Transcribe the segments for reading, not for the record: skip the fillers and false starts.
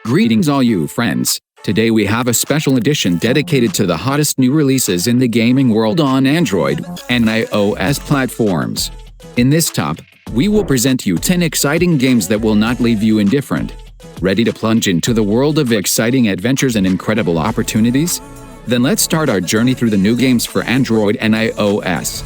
Greetings all you friends. Today we have a special edition dedicated to the hottest new releases in the gaming world on Android and iOS platforms. In this top, we will present you 10 exciting games that will not leave you indifferent. Ready to plunge into the world of exciting adventures and incredible opportunities? Then let's start our journey through the new games for Android and iOS.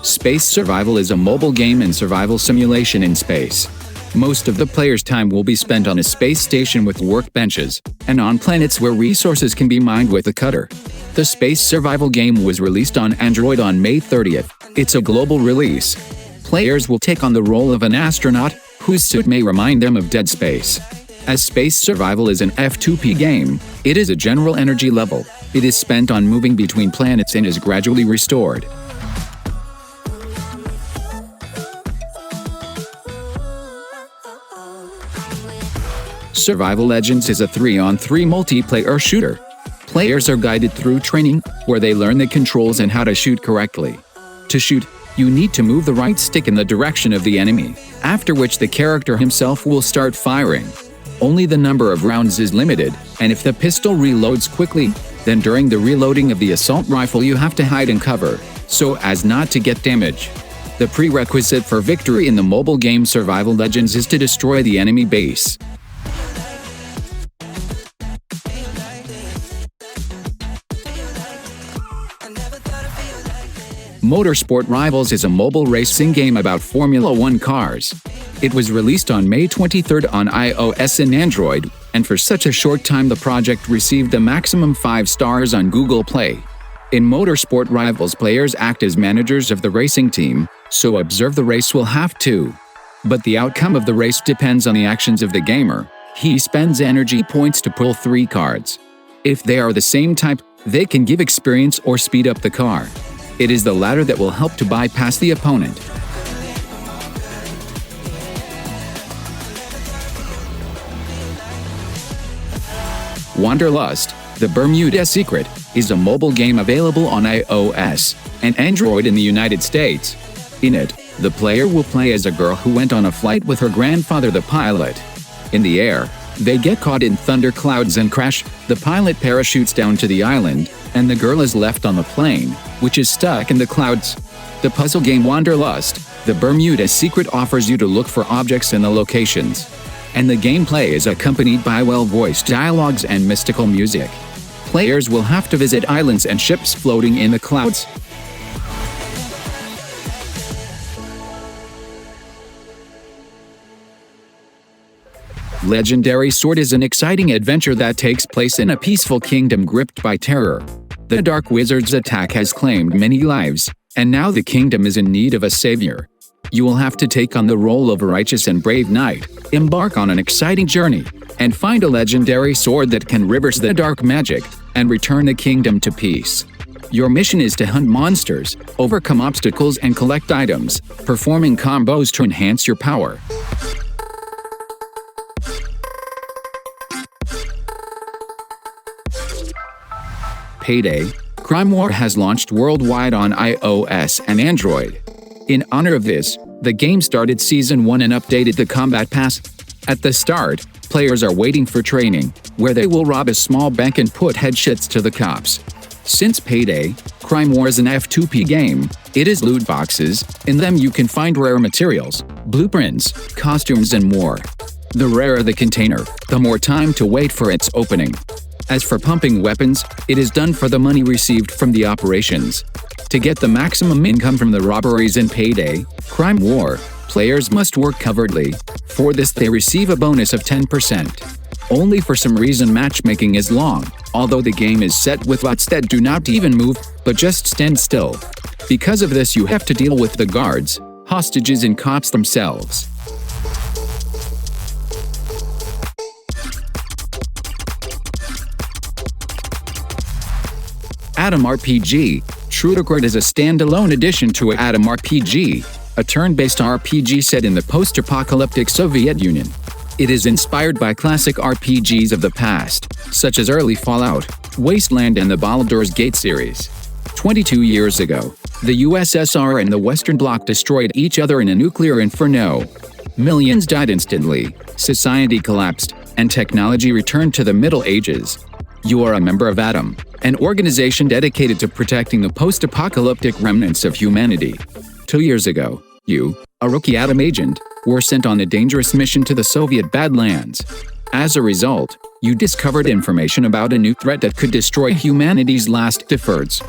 Space Survival is a mobile game and survival simulation in space. Most of the player's time will be spent on a space station with workbenches, and on planets where resources can be mined with a cutter. The Space Survival game was released on Android on May 30th. It's a global release. Players will take on the role of an astronaut, whose suit may remind them of dead space. As Space Survival is an F2P game, it is a general energy level. It is spent on moving between planets and is gradually restored. Survival Legends is a 3-on-3 multiplayer shooter. Players are guided through training, where they learn the controls and how to shoot correctly. To shoot, you need to move the right stick in the direction of the enemy, after which the character himself will start firing. Only the number of rounds is limited, and if the pistol reloads quickly, then during the reloading of the assault rifle you have to hide and cover, so as not to get damage. The prerequisite for victory in the mobile game Survival Legends is to destroy the enemy base. Motorsport Rivals is a mobile racing game about Formula 1 cars. It was released on May 23rd on iOS and Android, and for such a short time the project received a maximum 5 stars on Google Play. In Motorsport Rivals, players act as managers of the racing team, so observe the race will have to. But the outcome of the race depends on the actions of the gamer. He spends energy points to pull 3 cards. If they are the same type, they can give experience or speed up the car. It is the latter that will help to bypass the opponent. Wanderlust, the Bermuda Secret, is a mobile game available on iOS and Android in the United States. In it, the player will play as a girl who went on a flight with her grandfather, the pilot. In the air, they get caught in thunderclouds and crash. The pilot parachutes down to the island, and the girl is left on the plane, which is stuck in the clouds. The puzzle game Wanderlust, the Bermuda Secret, offers you to look for objects in the locations. And the gameplay is accompanied by well-voiced dialogues and mystical music. Players will have to visit islands and ships floating in the clouds. Legendary Sword is an exciting adventure that takes place in a peaceful kingdom gripped by terror. The Dark Wizard's attack has claimed many lives, and now the kingdom is in need of a savior. You will have to take on the role of a righteous and brave knight, embark on an exciting journey, and find a legendary sword that can reverse the dark magic and return the kingdom to peace. Your mission is to hunt monsters, overcome obstacles, and collect items, performing combos to enhance your power. Payday, Crime War has launched worldwide on iOS and Android. In honor of this, the game started Season 1 and updated the Combat Pass. At the start, players are waiting for training, where they will rob a small bank and put headshots to the cops. Since Payday, Crime War is an F2P game, it is loot boxes. In them you can find rare materials, blueprints, costumes, and more. The rarer the container, the more time to wait for its opening. As for pumping weapons, it is done for the money received from the operations. To get the maximum income from the robberies in Payday, Crime War, players must work covertly. For this they receive a bonus of 10%. Only for some reason matchmaking is long, although the game is set with bots that do not even move, but just stand still. Because of this you have to deal with the guards, hostages, and cops themselves. Atom RPG, Trudograd is a standalone addition to Atom RPG, a turn-based RPG set in the post-apocalyptic Soviet Union. It is inspired by classic RPGs of the past, such as early Fallout, Wasteland, and the Baldur's Gate series. 22 years ago, The USSR and the Western Bloc destroyed each other in a nuclear inferno. Millions died instantly, society collapsed, and technology returned to the Middle Ages. You are a member of Atom, an organization dedicated to protecting the post-apocalyptic remnants of humanity. 2 years ago, you, a rookie Atom agent, were sent on a dangerous mission to the Soviet Badlands. As a result, you discovered information about a new threat that could destroy humanity's last efforts.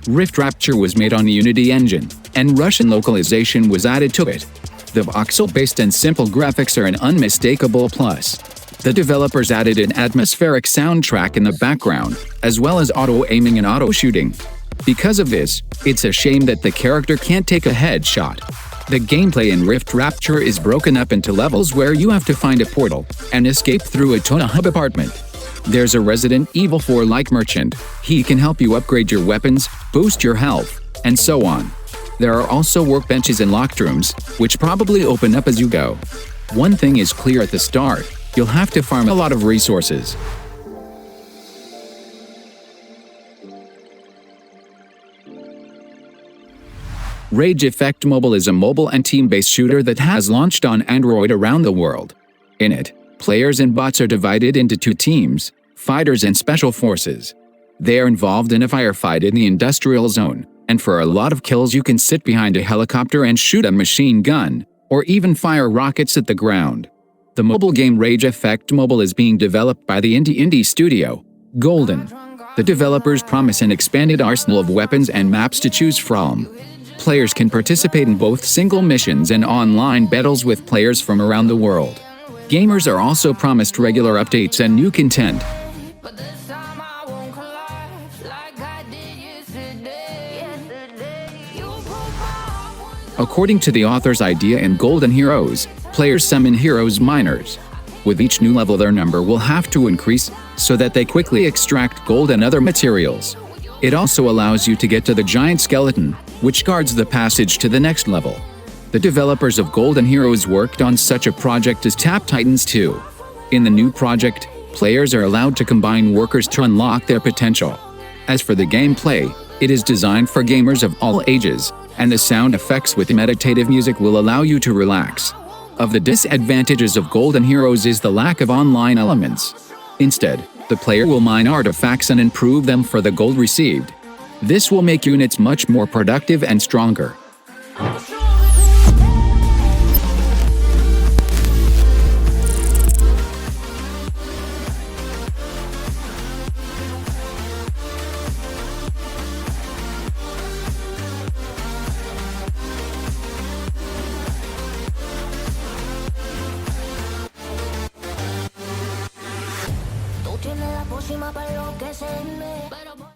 RIFTRAPTURE was made on the Unity engine, and Russian localization was added to it. The voxel-based and simple graphics are an unmistakable plus. The developers added an atmospheric soundtrack in the background, as well as auto-aiming and auto-shooting. Because of this, it's a shame that the character can't take a headshot. The gameplay in RIFTRAPTURE is broken up into levels where you have to find a portal and escape through a Tona hub apartment. There's a Resident Evil 4-like merchant. He can help you upgrade your weapons, boost your health, and so on. There are also workbenches and locked rooms, which probably open up as you go. One thing is clear at the start: you'll have to farm a lot of resources. Rage Effect Mobile is a mobile and team-based shooter that has launched on Android around the world. In it, players and bots are divided into 2 teams, fighters and special forces. They are involved in a firefight in the industrial zone, and for a lot of kills you can sit behind a helicopter and shoot a machine gun, or even fire rockets at the ground. The mobile game Rage Effect Mobile is being developed by the indie studio, Golden. The developers promise an expanded arsenal of weapons and maps to choose from. Players can participate in both single missions and online battles with players from around the world. Gamers are also promised regular updates and new content. According to the author's idea in Golden Heroes, players summon heroes miners. With each new level their number will have to increase so that they quickly extract gold and other materials. It also allows you to get to the giant skeleton, which guards the passage to the next level. The developers of Golden Heroes worked on such a project as Tap Titans 2. In the new project, players are allowed to combine workers to unlock their potential. As for the gameplay, it is designed for gamers of all ages, and the sound effects with meditative music will allow you to relax. Of the disadvantages of Golden Heroes is the lack of online elements. Instead, the player will mine artifacts and improve them for the gold received. This will make units much more productive and stronger. Tiene la pócima para lo que se me.